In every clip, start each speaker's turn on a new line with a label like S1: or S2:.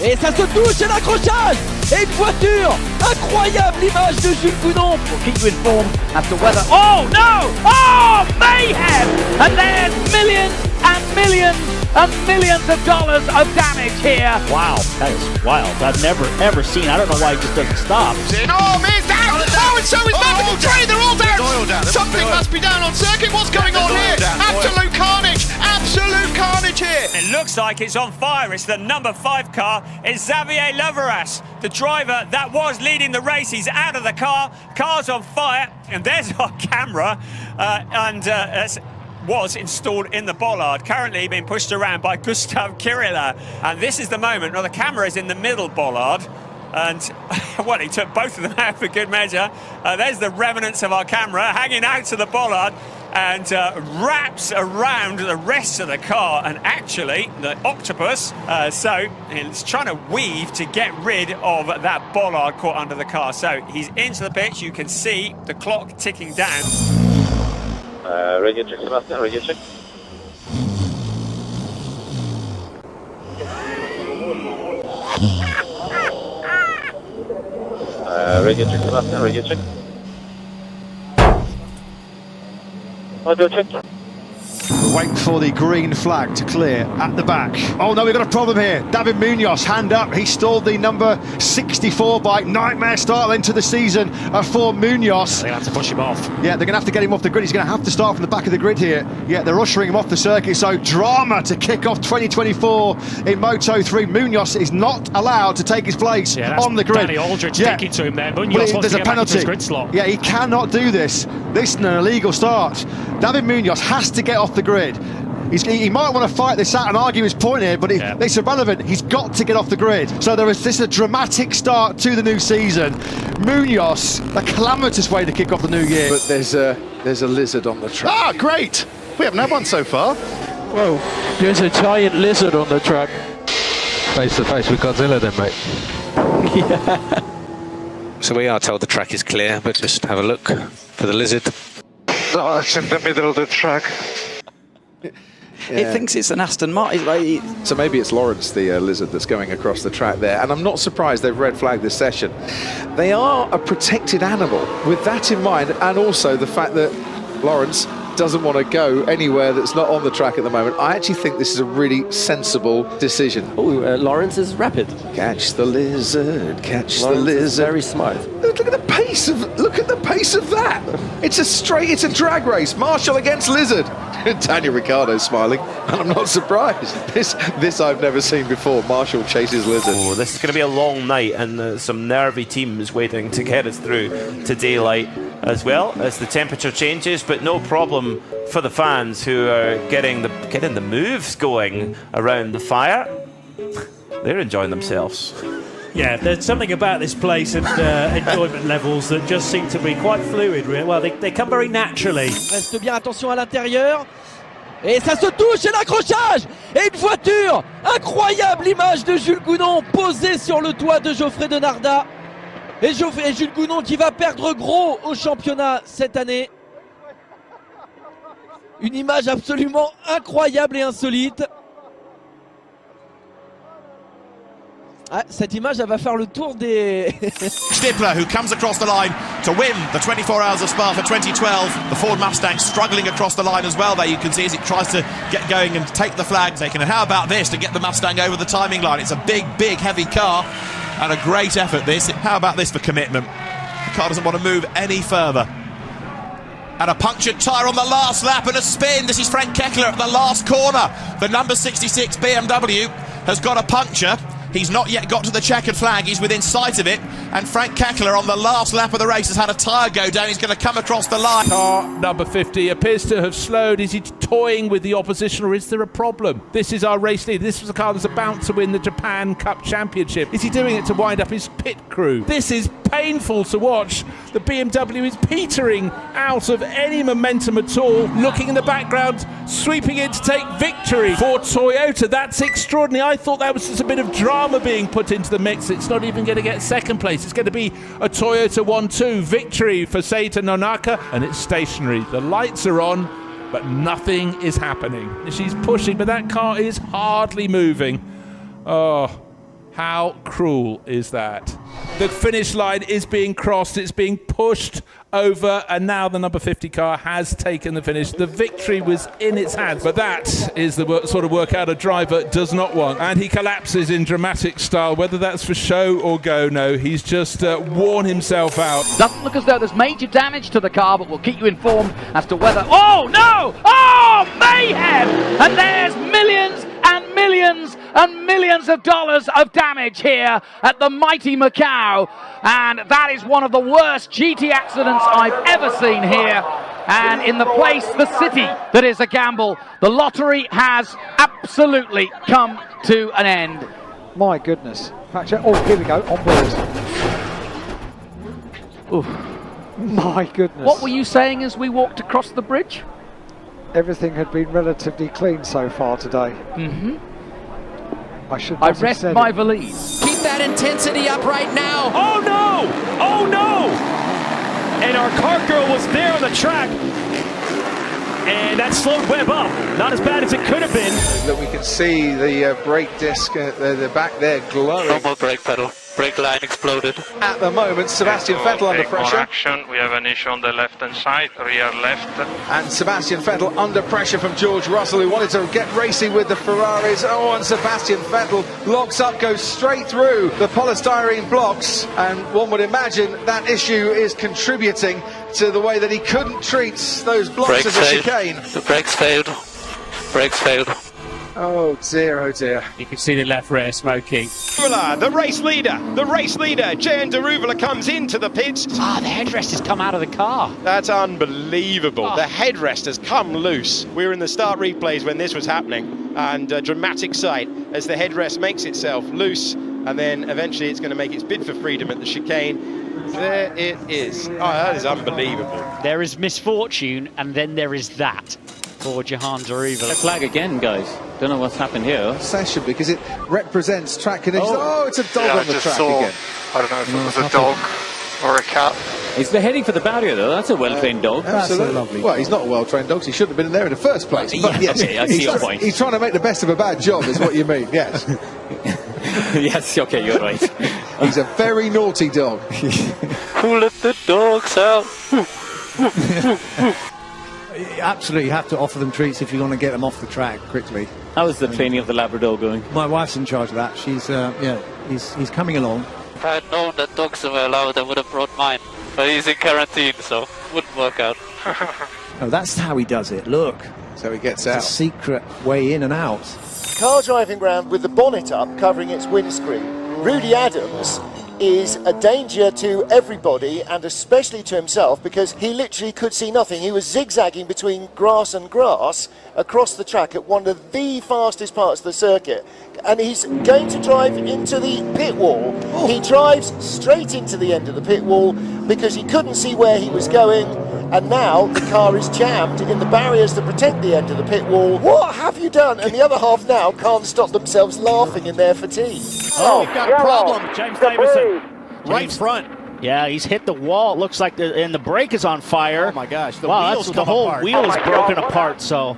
S1: Et ça se touche, et l'accrochage. Et une voiture. Incroyable l'image de 𝐬𝐮𝐿 will keep you informed as to whether... Oh no! Oh, mayhem! And there's millions and millions and millions of dollars of damage here.
S2: Wow, that is wild. I've never ever seen. I don't know why he just doesn't stop.
S3: Oh, Mir's down! Oh, and so is Magical Train. They're all down. Something must be down on circuit. What's going on here? Absolute carnage. Absolute carnage here.
S4: It looks like it's on fire. It's the number 5 car. It's 𝐵𝐵𝐿𝐵𝐿𝐵𝐿, the driver that was leading the race. He's out of the car. Car's on fire. And there's our camera. Was installed in the bollard, currently being pushed around by �𝐵𝐿𝐵𝐿𝐵. And this is the moment where the camera is in the middle bollard. And, well, he took both of them out for good measure. There's the remnants of our camera hanging out to the bollard and wraps around the rest of the car and actually the octopus. So he's trying to weave to get rid of that bollard caught under the car. So he's into the pitch. You can see the clock ticking down.
S5: Radio check, Sebastian, radio check. Radio check, Sebastian, radio check. Audio check.
S6: We're waiting for the green flag to clear at the back. Oh no, we've got a problem here. David Munoz, hand up. He stalled the number 64 bike. Nightmare start into the season for Munoz.
S2: They're going to have to push him off.
S6: Yeah, they're going to have to get him off the grid. He's going to have to start from the back of the grid here. Yeah, they're ushering him off the circuit. So drama to kick off 2024 in Moto3. Munoz is not allowed to take his place on the grid.
S2: Danny Aldridge taking to him there. Munoz wants
S6: there's
S2: to
S6: a
S2: get back into
S6: penalty.
S2: his grid slot.
S6: Yeah, he cannot do this. This is an illegal start. David Munoz has to get off the grid. He might want to fight this out and argue his point here, but it's irrelevant. He's got to get off the grid. So this is a dramatic start to the new season. Munoz, a calamitous way to kick off the new year.
S7: But there's a lizard on the track. Ah, great! We haven't had one so far.
S8: Whoa, there's a giant lizard on the track. Face to face with Godzilla then, mate.
S9: Yeah. So we are told the track is clear, but just have a look for the lizard.
S7: Oh, it's in the middle of the track.
S10: Yeah. It thinks it's an Aston Martin.
S7: So maybe it's Lawrence, the lizard, that's going across the track there. And I'm not surprised they've red flagged this session. They are a protected animal. With that in mind, and also the fact that Lawrence doesn't want to go anywhere that's not on the track at the moment, I actually think this is a really sensible decision.
S10: Oh, Lawrence is rapid.
S7: Catch the lizard, catch Lawrence the lizard.
S10: Is very smart.
S7: Look at the pace of that. It's a drag race. Marshall against lizard. Daniel Ricciardo's smiling, and I'm not surprised. This I've never seen before. Marshall chases lizard.
S11: Oh, this is going to be a long night, and some nervy teams waiting to get us through to daylight as well as the temperature changes. But no problem for the fans who are getting the moves going around the fire. They're enjoying themselves.
S2: Yeah, there's something about this place and enjoyment levels that just seem to be quite fluid. Well, they come very naturally.
S1: Reste bien attention à l'intérieur. Et ça se touche, et l'accrochage. Et une voiture. Incroyable image de 𝐬𝐿𝐵𝐿 posée sur le toit de Geoffrey Denardat. Et 𝐬𝐿𝐵𝐿 qui va perdre gros au championnat cette année. Une image absolument incroyable et insolite. Ah, cette image, elle va faire le tour des...
S3: Stippler, who comes across the line to win the 24 Hours of Spa for 2012. The Ford Mustang struggling across the line as well there, you can see, as it tries to get going and take the flag taken. And how about this to get the Mustang over the timing line? It's a big, heavy car and a great effort this. How about this for commitment? The car doesn't want to move any further. And a punctured tyre on the last lap and a spin. This is Frank Keckler at the last corner. The number 66 BMW has got a puncture. He's not yet got to the checkered flag. He's within sight of it. And Frank Keckler on the last lap of the race has had a tyre go down. He's going to come across the line.
S12: Car number 50 appears to have slowed. Is he toying with the opposition, or is there a problem? This is our race leader. This was a car that's about to win the Japan Cup Championship. Is he doing it to wind up his pit crew? This is painful to watch. The BMW is petering out of any momentum at all. Looking in the background, sweeping in to take victory for Toyota. That's extraordinary. I thought that was just a bit of drama being put into the mix. It's not even going to get second place. It's going to be a Toyota 1-2 victory for Seita Nonaka, and it's stationary. The lights are on, but nothing is happening. She's pushing, but that car is hardly moving. Oh, How cruel is that? The finish line is being crossed, it's being pushed over, and now the number 50 car has taken the finish. The victory was in its hands, but that is the sort of workout a driver does not want. And he collapses in dramatic style, whether that's for show or go. No, he's just worn himself out.
S1: Doesn't look as though there's major damage to the car, but we'll keep you informed as to whether... Oh, no! Oh, mayhem! And there's millions and millions and millions of dollars of damage here at the mighty Macau, and that is one of the worst GT accidents I've ever seen here. And in the place, the city that is a gamble, the lottery has absolutely come to an end.
S13: My goodness. Oh, here we go, on board. Oof. My goodness.
S1: What were you saying as we walked across the bridge?
S13: Everything had been relatively clean so far today.
S1: Mm-hmm.
S13: I
S1: rest my valise.
S14: Keep that intensity up right now. Oh no! Oh no! And our car girl was there on the track. And that slowed Webb up. Not as bad as it could have been.
S7: Look, we can see the brake disc at the back there glowing.
S9: No more brake pedal. Brake line exploded.
S7: At the moment, Sebastian Vettel under pressure.
S15: Action. We have an issue on the left-hand side, rear left.
S7: And Sebastian Vettel under pressure from George Russell, who wanted to get racing with the Ferraris. Oh, and Sebastian Vettel locks up, goes straight through the polystyrene blocks. And one would imagine that issue is contributing to the way that he couldn't treat those blocks as a chicane.
S9: The brakes failed. Brakes failed.
S7: Oh dear, oh dear.
S14: You can see the left rear smoking.
S16: The race leader, 𝐸𝐮𝐬𝐫𝐿 comes into the pits.
S14: The headrest has come out of the car.
S16: That's unbelievable. The headrest has come loose. We were in the start replays when this was happening, and a dramatic sight as the headrest makes itself loose, and then eventually it's going to make its bid for freedom at the chicane. There it is. Oh, that is unbelievable.
S14: There is misfortune, and then there is that for 𝐸𝐿.
S17: Flag again, guys. Don't know what's happened here.
S7: Session, because it represents track conditions. Oh, it's a dog on the track again.
S15: I don't know if it was a dog or a cat.
S17: He's heading for the barrier, though. That's a well-trained dog.
S7: Absolutely. Lovely. Well, he's not a well-trained dog, so he shouldn't have been in there in the first place. But yes,
S17: okay, I see your point.
S7: He's trying to make the best of a bad job, is what you mean, yes.
S17: Yes, okay, you're right.
S7: He's a very naughty dog.
S9: Who let the dogs out?
S18: You absolutely have to offer them treats if you want to get them off the track quickly.
S17: How is the training of the Labrador going?
S18: My wife's in charge of that. She's, he's coming along.
S9: If I had known that dogs were allowed, I would have brought mine. But he's in quarantine, so wouldn't work out.
S18: Oh, that's how he does it. Look.
S7: So he gets
S18: out.
S7: It's
S18: a secret way in and out.
S19: Car driving round with the bonnet up, covering its windscreen. Rudy Adams is a danger to everybody, and especially to himself, because he literally could see nothing. He was zigzagging between grass and grass across the track at one of the fastest parts of the circuit, and he's going to drive into the pit wall. Oh. He drives straight into the end of the pit wall because he couldn't see where he was going, and now the car is jammed in the barriers that protect the end of the pit wall. What have you done? And the other half now can't stop themselves laughing in their fatigue.
S14: Oh, we've got a problem. James Davison, right front. Yeah, he's hit the wall. It looks like and the brake is on fire.
S16: Oh my gosh, the
S14: whole wheel is broken apart. So,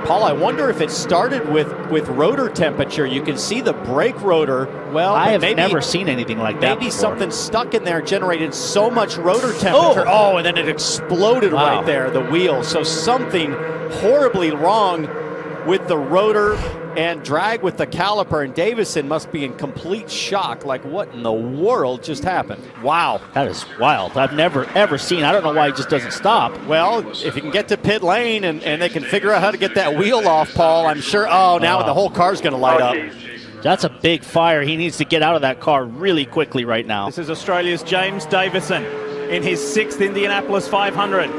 S20: Paul, I wonder if it started with rotor temperature. You can see the brake rotor. Well,
S14: I have never seen anything like that
S20: Maybe
S14: before.
S20: something stuck in there generated so much rotor temperature. Oh, and then it exploded right there, the wheel. So something horribly wrong with the rotor and drag with the caliper, and Davison must be in complete shock. Like, what in the world just happened?
S14: Wow, that is wild. I've never, ever seen. I don't know why he just doesn't stop.
S20: Well, if you can get to pit lane and they can figure out how to get that wheel off, Paul, I'm sure. Oh, now the whole car's going to light up.
S14: That's a big fire. He needs to get out of that car really quickly right now.
S21: This is Australia's James Davison in his 6th Indianapolis 500.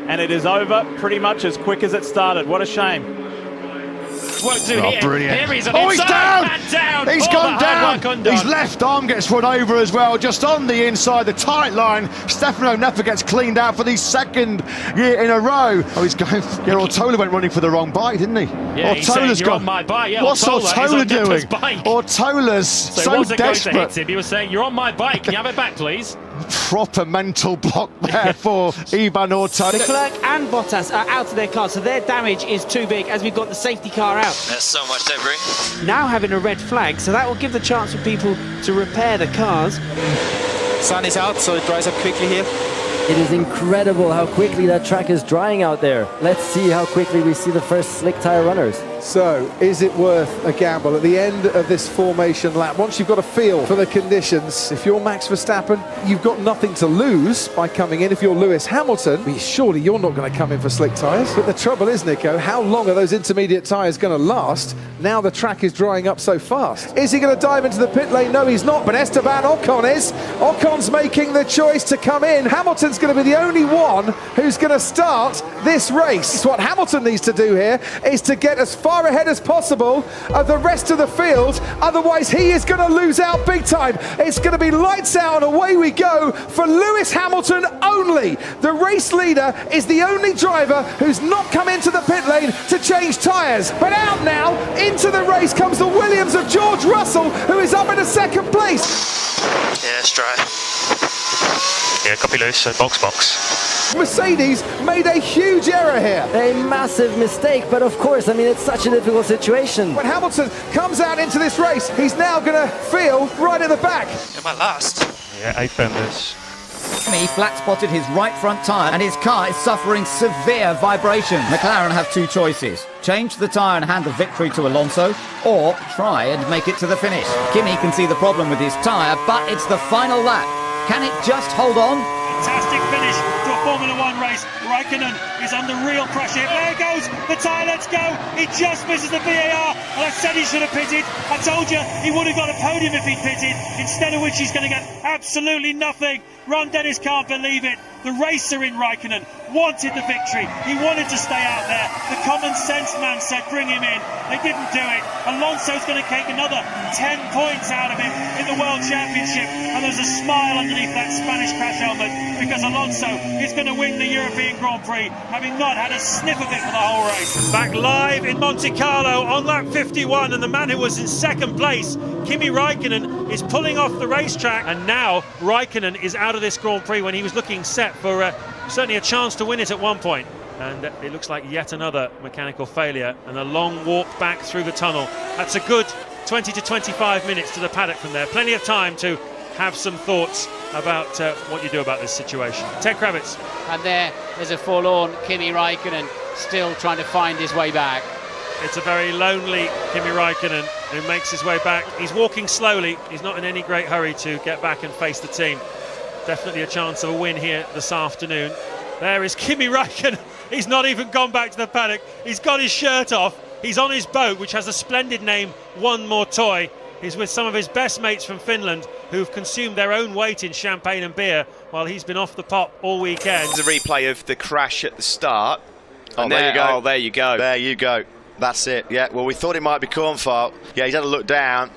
S21: And it is over pretty much as quick as it started. What a shame.
S6: Brilliant. Here
S21: he's
S6: he's down! He's gone down!
S21: Undone.
S6: His left arm gets run over as well, just on the inside, the tight line. Stefano Neffa gets cleaned out for the 2nd year in a row. Oh, he's going. Yeah, Ortola went running for the wrong bike, didn't he?
S21: Yeah, he's saying, "You're on my bike." Yeah,
S6: what's Ortola doing?
S21: Bike.
S6: Ortola's
S21: so
S6: so
S21: he wasn't
S6: desperate.
S21: going to hit him. He was saying, "You're on my bike. Can you have it back, please?"
S6: proper mental block there for Ivan Orta.
S4: Leclerc and Bottas are out of their car, so their damage is too big as we've got the safety car out.
S22: There's so much debris.
S4: Now having a red flag, so that will give the chance for people to repair the cars.
S23: Sun is out, so it dries up quickly here.
S24: It is incredible how quickly that track is drying out there. Let's see how quickly we see the first slick tyre runners.
S7: So, is it worth a gamble at the end of this formation lap? Once you've got a feel for the conditions, if you're Max Verstappen, you've got nothing to lose by coming in. If you're Lewis Hamilton, surely you're not going to come in for slick tyres. But the trouble is, Nico, how long are those intermediate tyres going to last now the track is drying up so fast? Is he going to dive into the pit lane? No, he's not, but Esteban Ocon is. Ocon's making the choice to come in. Hamilton's going to be the only one who's going to start this race. What Hamilton needs to do here is to get as far ahead as possible of the rest of the field, otherwise he is going to lose out big time. It's going to be lights out and away we go for Lewis Hamilton only. The race leader is the only driver who's not come into the pit lane to change tyres. But out now, into the race comes the Williams of George Russell, who is up in a second place.
S22: Yeah, it's dry. Yeah, copy Lewis, so box.
S7: Mercedes made a huge error here.
S24: A massive mistake, but of course, I mean, it's such a difficult situation.
S7: When Hamilton comes out into this race, he's now going to feel right at the back.
S22: It might last. Yeah, 8 benders.
S25: He flat spotted his right front tyre and his car is suffering severe vibration. McLaren have two choices: change the tyre and hand the victory to Alonso, or try and make it to the finish. Kimi can see the problem with his tyre, but it's the final lap. Can it just hold on?
S26: Fantastic finish to a Formula 1 race. Raikkonen is under real pressure. There goes the tyre, let's go. He just misses the VAR. And I said he should have pitted. I told you he would have got a podium if he'd pitted, instead of which he's going to get absolutely nothing. Ron Dennis can't believe it. The racer in Raikkonen wanted the victory. He wanted to stay out there. The common sense man said bring him in. They didn't do it. Alonso's going to take another 10 points out of him in the World Championship. And there's a smile underneath that Spanish crash helmet, because Alonso is going to win the European Grand Prix, having not had a sniff of it for the whole race.
S2: Back live in Monte Carlo on lap 51, and the man who was in second place, Kimi Raikkonen, is pulling off the racetrack, and now Raikkonen is out of this Grand Prix when he was looking set for certainly a chance to win it at one point. And it looks like yet another mechanical failure and a long walk back through the tunnel. That's a good 20 to 25 minutes to the paddock from there. Plenty of time to have some thoughts about what you do about this situation. Ted Kravitz.
S4: And there's a forlorn Kimi Raikkonen still trying to find his way back.
S2: It's a very lonely Kimi Raikkonen who makes his way back. He's walking slowly. He's not in any great hurry to get back and face the team. Definitely a chance of a win here this afternoon. There is Kimi Raikkonen. He's not even gone back to the paddock. He's got his shirt off. He's on his boat, which has a splendid name, One More Toy. He's with some of his best mates from Finland who've consumed their own weight in champagne and beer while he's been off the pop all weekend.
S16: There's a replay of the crash at the start.
S3: Oh, there you go.
S16: Oh, there you go.
S3: There you go. That's it. Yeah, well, we thought it might be Cornfart. Yeah, he's had a look down.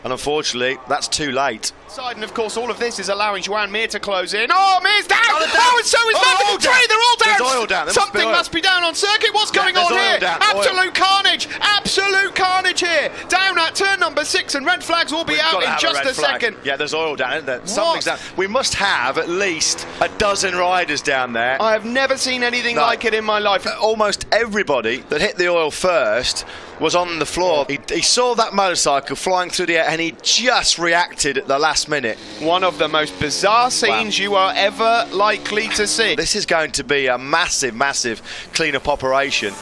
S3: And unfortunately, that's too late.
S16: And of course, all of this is allowing Joan Mir to close in. Oh, Mir's down! Oh, and so is Maverick and Trey. They're all down.
S3: There's oil down.
S16: Something must be down on circuit. What's going on here? Absolute carnage. Absolute carnage here. Down at turn number 6, and red flags will be out in just a second.
S3: Yeah, there's oil down, isn't there? Something's down. We must have at least a dozen riders down there.
S16: I have never seen anything like it in my life.
S3: Almost everybody that hit the oil first was on the floor. He saw that motorcycle flying through the air and he just reacted at the last minute.
S16: One of the most bizarre scenes you are ever likely to see.
S3: This is going to be a massive, massive clean-up operation.